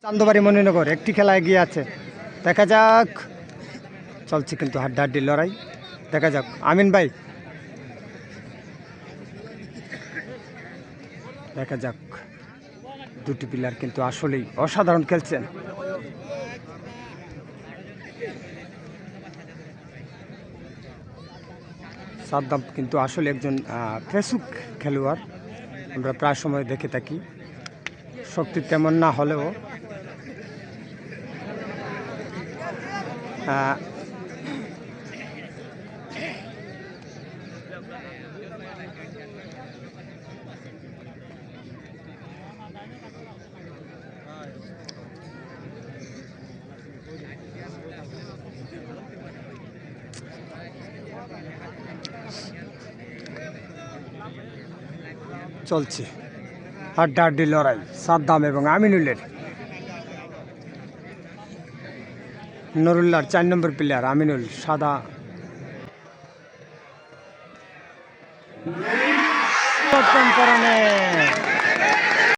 চান্দবাড়ি মনিনগর একটি খেলা এগিয়ে আছে, দেখা যাক। চলছে কিন্তু হাড্ডাহাড্ডি লড়াই, দেখা যাক। আমিন ভাই, দেখা যাক। দুটি প্লেয়ার কিন্তু আসলেই অসাধারণ খেলছেন। সাদ্দাম কিন্তু আসলে একজন ফেসুক খেলোয়াড়, আমরা প্রায় সময় দেখে থাকি। শক্তি তেমন না হলেও চলছে হাড্ডাহাড্ডি লড়াই সাদ্দাম এবং আমিনুলের। নুরুল্লাহর 4 নম্বর প্লেয়ার আমিনুল সাদা পতন করণে